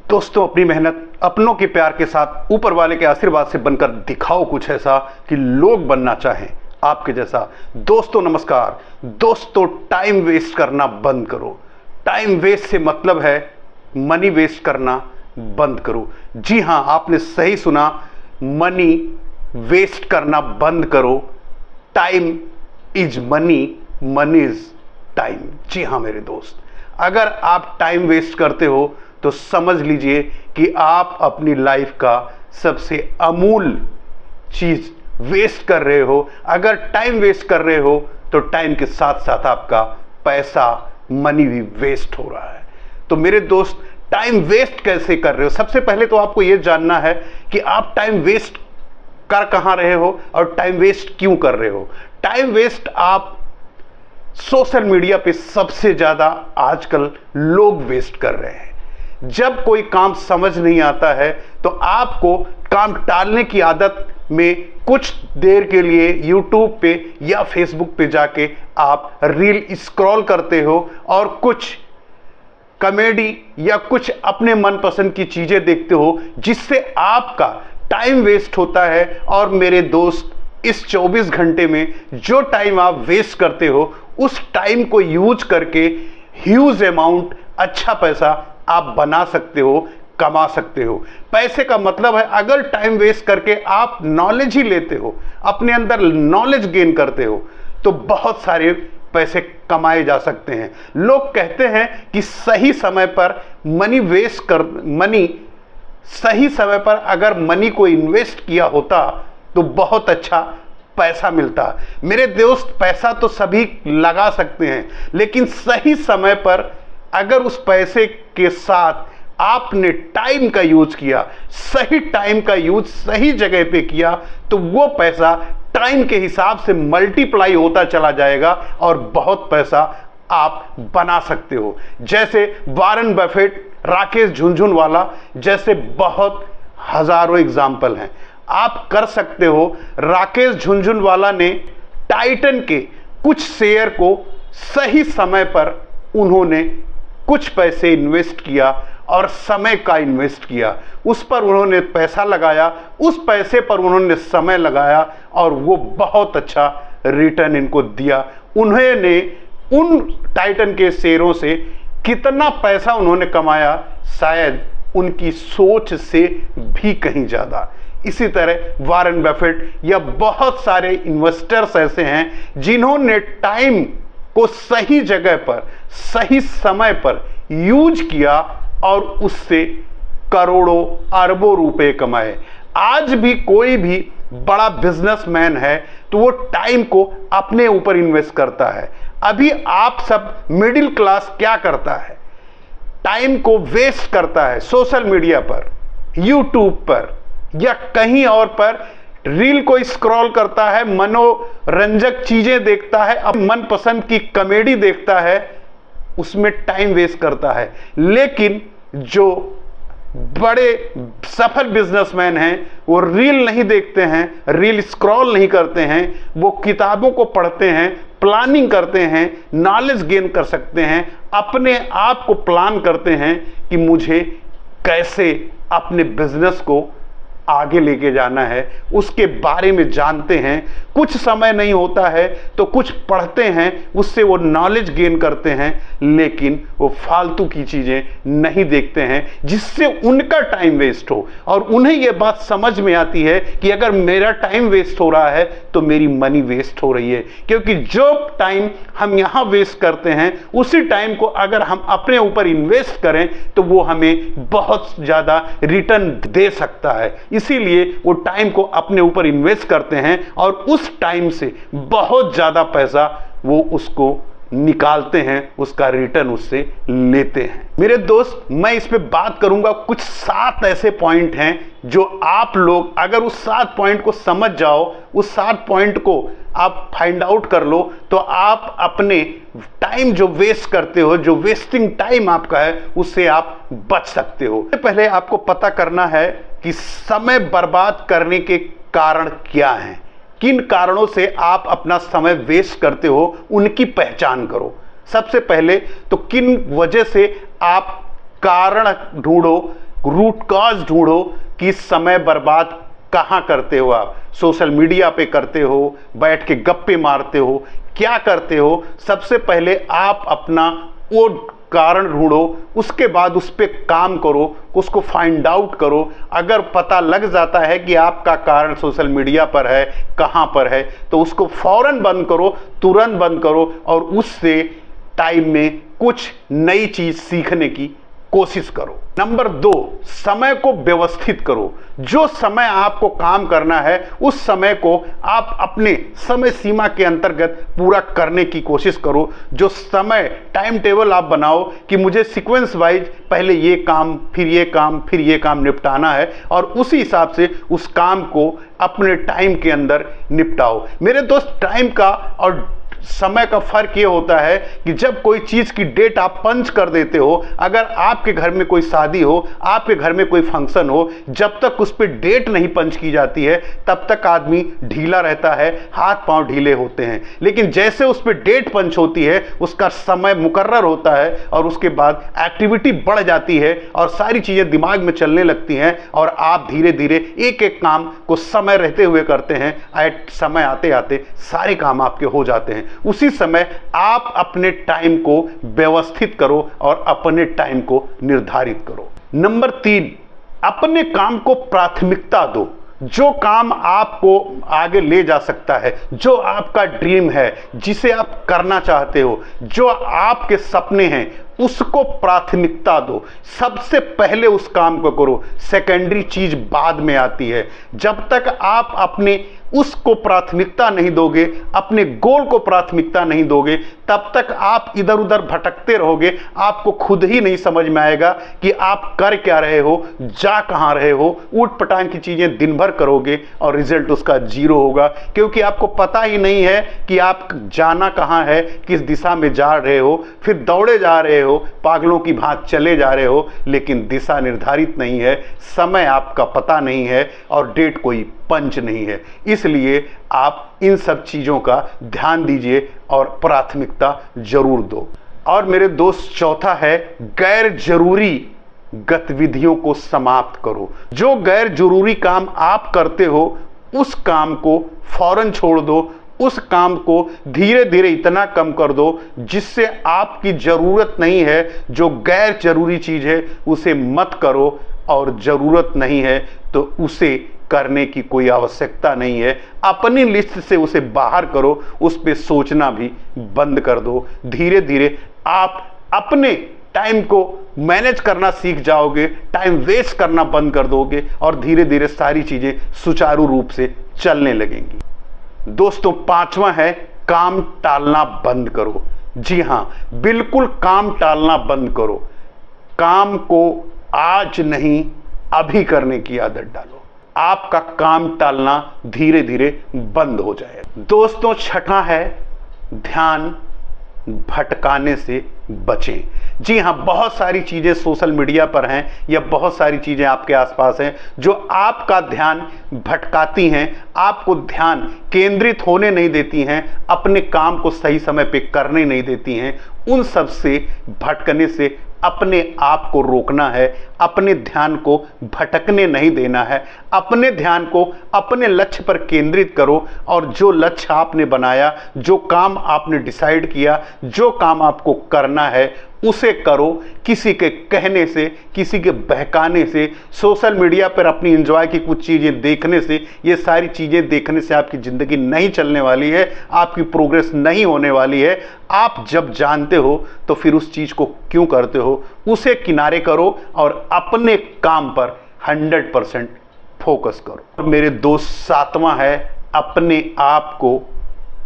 दोस्तों, अपनी मेहनत अपनों के प्यार के साथ ऊपर वाले के आशीर्वाद से बनकर दिखाओ कुछ ऐसा कि लोग बनना चाहें आपके जैसा। दोस्तों नमस्कार। दोस्तों, टाइम वेस्ट करना बंद करो। टाइम वेस्ट से मतलब है मनी वेस्ट करना बंद करो। जी हाँ, आपने सही सुना, मनी वेस्ट करना बंद करो। Time is money, money is time. जी हाँ मेरे दोस्त, अगर आप टाइम वेस्ट करते हो तो समझ लीजिए कि आप अपनी लाइफ का सबसे अमूल्य चीज वेस्ट कर रहे हो। अगर टाइम वेस्ट कर रहे हो तो टाइम के साथ साथ आपका पैसा, मनी भी वेस्ट हो रहा है। तो मेरे दोस्त, टाइम वेस्ट कैसे कर रहे हो? सबसे पहले तो आपको यह जानना है कि आप टाइम वेस्ट कर कहां रहे हो और टाइम वेस्ट क्यों कर रहे हो। टाइम वेस्ट आप सोशल मीडिया पे सबसे ज्यादा आजकल लोग वेस्ट कर रहे हैं। जब कोई काम समझ नहीं आता है तो आपको काम टालने की आदत में कुछ देर के लिए YouTube पे या Facebook पे जाके आप रील स्क्रॉल करते हो और कुछ कॉमेडी या कुछ अपने मनपसंद की चीजें देखते हो, जिससे आपका टाइम वेस्ट होता है। और मेरे दोस्त, इस 24 घंटे में जो टाइम आप वेस्ट करते हो, उस टाइम को यूज करके ह्यूज अमाउंट अच्छा पैसा आप बना सकते हो, कमा सकते हो। पैसे का मतलब है, अगर टाइम वेस्ट करके आप नॉलेज ही लेते हो, अपने अंदर नॉलेज गेन करते हो, तो बहुत सारे पैसे कमाए जा सकते हैं। लोग कहते हैं कि सही समय पर सही समय पर अगर मनी को इन्वेस्ट किया होता तो बहुत अच्छा पैसा मिलता। मेरे दोस्त, पैसा तो सभी लगा सकते हैं, लेकिन सही समय पर अगर उस पैसे के साथ आपने टाइम का यूज किया, सही टाइम का यूज सही जगह पे किया, तो वो पैसा टाइम के हिसाब से मल्टीप्लाई होता चला जाएगा और बहुत पैसा आप बना सकते हो। जैसे वॉरेन बफेट, राकेश झुनझुनवाला जैसे बहुत हजारों एग्जाम्पल हैं, आप कर सकते हो। राकेश झुनझुनवाला ने टाइटन के कुछ शेयर को सही समय पर उन्होंने कुछ पैसे इन्वेस्ट किया और समय का इन्वेस्ट किया। उस पर उन्होंने पैसा लगाया, उस पैसे पर उन्होंने समय लगाया और वो बहुत अच्छा रिटर्न इनको दिया। उन्होंने उन टाइटन के शेयरों से कितना पैसा उन्होंने कमाया, शायद उनकी सोच से भी कहीं ज्यादा। इसी तरह वॉरेन बफेट या बहुत सारे इन्वेस्टर्स ऐसे हैं जिन्होंने टाइम को सही जगह पर, सही समय पर यूज किया और उससे करोड़ों अरबों रुपए कमाए। आज भी कोई भी बड़ा बिजनेसमैन है तो वो टाइम को अपने ऊपर इन्वेस्ट करता है। अभी आप सब मिडिल क्लास क्या करता है? टाइम को वेस्ट करता है सोशल मीडिया पर, यूट्यूब पर या कहीं और पर रील को स्क्रॉल करता है, मनोरंजक चीजें देखता है, अब मनपसंद की कॉमेडी देखता है, उसमें टाइम वेस्ट करता है। लेकिन जो बड़े सफल बिजनेसमैन हैं वो रील नहीं देखते हैं, रील स्क्रॉल नहीं करते हैं, वो किताबों को पढ़ते हैं, प्लानिंग करते हैं, नॉलेज गेन कर सकते हैं, अपने आप को प्लान करते हैं कि मुझे कैसे अपने बिजनेस को आगे लेके जाना है, उसके बारे में जानते हैं। कुछ समय नहीं होता है तो कुछ पढ़ते हैं, उससे वो नॉलेज गेन करते हैं, लेकिन वो फालतू की चीजें नहीं देखते हैं जिससे उनका टाइम वेस्ट हो। और उन्हें ये बात समझ में आती है कि अगर मेरा टाइम वेस्ट हो रहा है तो मेरी मनी वेस्ट हो रही है, क्योंकि जो टाइम हम यहाँ वेस्ट करते हैं उसी टाइम को अगर हम अपने ऊपर इन्वेस्ट करें तो वो हमें बहुत ज्यादा रिटर्न दे सकता है। इसीलिए वो टाइम को अपने ऊपर इन्वेस्ट करते हैं और उस टाइम से बहुत ज्यादा पैसा वो उसको निकालते हैं, उसका रिटर्न उससे लेते हैं। मेरे दोस्त, मैं इस पे बात करूंगा, कुछ 7 ऐसे पॉइंट हैं जो आप लोग अगर उस 7 पॉइंट को समझ जाओ, उस 7 पॉइंट को आप फाइंड आउट कर लो, तो आप अपने टाइम जो वेस्ट करते हो, जो वेस्टिंग टाइम आपका है, उससे आप बच सकते हो। पहले आपको पता करना है कि समय बर्बाद करने के कारण क्या हैं, किन कारणों से आप अपना समय वेस्ट करते हो, उनकी पहचान करो। सबसे पहले तो किन वजह से आप कारण ढूंढो, रूट कॉज ढूंढो कि समय बर्बाद कहाँ करते हो आप। सोशल मीडिया पे करते हो, बैठ के गप्पे मारते हो, क्या करते हो। सबसे पहले आप अपना वो कारण ढूंढो, उसके बाद उस पर काम करो, उसको फाइंड आउट करो। अगर पता लग जाता है कि आपका कारण सोशल मीडिया पर है, कहाँ पर है, तो उसको फौरन बंद करो, तुरंत बंद करो और उससे टाइम में कुछ नई चीज सीखने की कोशिश करो। नंबर 2, समय को व्यवस्थित करो। जो समय आपको काम करना है उस समय को आप अपने समय सीमा के अंतर्गत पूरा करने की कोशिश करो। जो समय टाइम टेबल आप बनाओ कि मुझे सीक्वेंस वाइज पहले ये काम, फिर ये काम, फिर ये काम निपटाना है और उसी हिसाब से उस काम को अपने टाइम के अंदर निपटाओ। मेरे दोस्त, टाइम का और समय का फर्क ये होता है कि जब कोई चीज की डेट आप पंच कर देते हो, अगर आपके घर में कोई शादी हो, आपके घर में कोई फंक्शन हो, जब तक उस पर डेट नहीं पंच की जाती है तब तक आदमी ढीला रहता है, हाथ पांव ढीले होते हैं। लेकिन जैसे उस पर डेट पंच होती है, उसका समय मुकर्रर होता है और उसके बाद एक्टिविटी बढ़ जाती है और सारी चीजें दिमाग में चलने लगती हैं और आप धीरे धीरे एक एक काम को समय रहते हुए करते हैं। समय आते आते सारे काम आपके हो जाते हैं। उसी समय आप अपने टाइम को व्यवस्थित करो और अपने टाइम को निर्धारित करो। नंबर 3, अपने काम को प्राथमिकता दो। जो काम आपको आगे ले जा सकता है, जो आपका ड्रीम है, जिसे आप करना चाहते हो, जो आपके सपने हैं, उसको प्राथमिकता दो। सबसे पहले उस काम को करो, सेकेंडरी चीज बाद में आती है। जब तक आप अपने उसको प्राथमिकता नहीं दोगे, अपने गोल को प्राथमिकता नहीं दोगे, तब तक आप इधर उधर भटकते रहोगे। आपको खुद ही नहीं समझ में आएगा कि आप कर क्या रहे हो, जा कहां रहे हो। ऊट पटांग की चीजें दिन भर करोगे और रिजल्ट उसका 0 होगा, क्योंकि आपको पता ही नहीं है कि आप जाना कहां है, किस दिशा में जा रहे हो। फिर दौड़े जा रहे हो, पागलों की भांति चले जा रहे हो, लेकिन दिशा निर्धारित नहीं है, समय आपका पता नहीं है और डेट कोई पंच नहीं है। इसलिए आप इन सब चीजों का ध्यान दीजिए और प्राथमिकता जरूर दो। और मेरे दोस्त, चौथा है गैर जरूरी गतिविधियों को समाप्त करो। जो गैर जरूरी काम आप करते हो उस काम को फौरन छोड़ दो। उस काम को धीरे धीरे इतना कम कर दो जिससे आपकी जरूरत नहीं है। जो गैर जरूरी चीज है उसे मत करो और जरूरत नहीं है तो उसे करने की कोई आवश्यकता नहीं है। अपनी लिस्ट से उसे बाहर करो, उस पे सोचना भी बंद कर दो। धीरे धीरे आप अपने टाइम को मैनेज करना सीख जाओगे, टाइम वेस्ट करना बंद कर दोगे और धीरे धीरे सारी चीजें सुचारू रूप से चलने लगेंगी। दोस्तों, 5वां है काम टालना बंद करो। जी हां, बिल्कुल काम टालना बंद करो। काम को आज नहीं अभी करने की आदत डालो। आपका काम टालना धीरे धीरे बंद हो जाएगा। दोस्तों, 6वां है ध्यान भटकाने से बचें। जी हां, बहुत सारी चीजें सोशल मीडिया पर हैं या बहुत सारी चीजें आपके आसपास हैं जो आपका ध्यान भटकाती हैं, आपको ध्यान केंद्रित होने नहीं देती हैं, अपने काम को सही समय पे करने नहीं देती हैं। उन सब से भटकने से अपने आप को रोकना है, अपने ध्यान को भटकने नहीं देना है। अपने ध्यान को अपने लक्ष्य पर केंद्रित करो और जो लक्ष्य आपने बनाया, जो काम आपने डिसाइड किया, जो काम आपको करना है उसे करो। किसी के कहने से, किसी के बहकाने से, सोशल मीडिया पर अपनी एंजॉय की कुछ चीजें देखने से, ये सारी चीजें देखने से आपकी जिंदगी नहीं चलने वाली है, आपकी प्रोग्रेस नहीं होने वाली है। आप जब जानते हो तो फिर उस चीज को क्यों करते हो, उसे किनारे करो और अपने काम पर 100% फोकस करो। मेरे दोस्त, 7वां है अपने आप को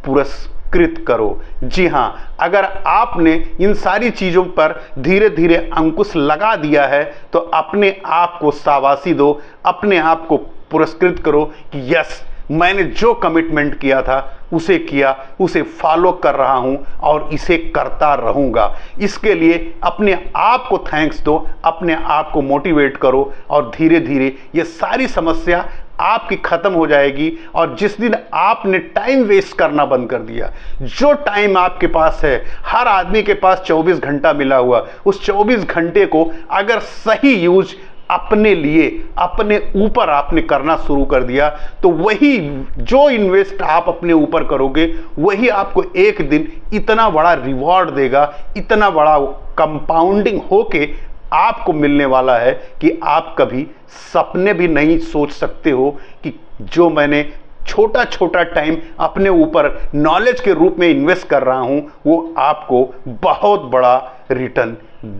पुरस्कृत करो। जी हां, अगर आपने इन सारी चीजों पर धीरे धीरे अंकुश लगा दिया है तो अपने आप को शाबाशी दो, अपने आप को पुरस्कृत करो कि यस, मैंने जो कमिटमेंट किया था उसे किया, उसे फॉलो कर रहा हूं और इसे करता रहूंगा। इसके लिए अपने आप को थैंक्स दो, अपने आप को मोटिवेट करो और धीरे धीरे ये सारी समस्या आपकी खत्म हो जाएगी। और जिस दिन आपने टाइम वेस्ट करना बंद कर दिया, जो टाइम आपके पास है, हर आदमी के पास 24 घंटा मिला हुआ, उस 24 घंटे को अगर सही यूज अपने लिए, अपने ऊपर आपने करना शुरू कर दिया, तो वही जो इन्वेस्ट आप अपने ऊपर करोगे वही आपको एक दिन इतना बड़ा रिवॉर्ड देगा, इतना बड़ा कंपाउंडिंग होके आपको मिलने वाला है कि आप कभी सपने भी नहीं सोच सकते हो कि जो मैंने छोटा छोटा टाइम अपने ऊपर नॉलेज के रूप में इन्वेस्ट कर रहा हूं वो आपको बहुत बड़ा रिटर्न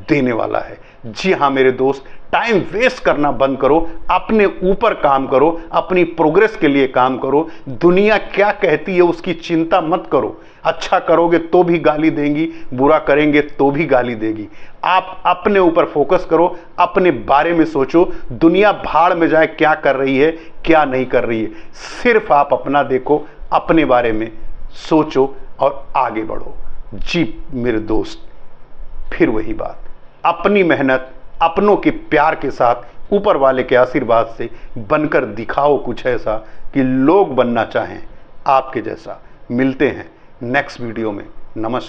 देने वाला है। जी हाँ मेरे दोस्त, टाइम वेस्ट करना बंद करो, अपने ऊपर काम करो, अपनी प्रोग्रेस के लिए काम करो। दुनिया क्या कहती है उसकी चिंता मत करो। अच्छा करोगे तो भी गाली देंगी, बुरा करेंगे तो भी गाली देगी। आप अपने ऊपर फोकस करो, अपने बारे में सोचो। दुनिया भाड़ में जाए क्या कर रही है क्या नहीं कर रही है, सिर्फ आप अपना देखो, अपने बारे में सोचो और आगे बढ़ो। जी मेरे दोस्त, फिर वही बात, अपनी मेहनत अपनों के प्यार के साथ ऊपर वाले के आशीर्वाद से बनकर दिखाओ कुछ ऐसा कि लोग बनना चाहें आपके जैसा। मिलते हैं नेक्स्ट वीडियो में। नमस्कार।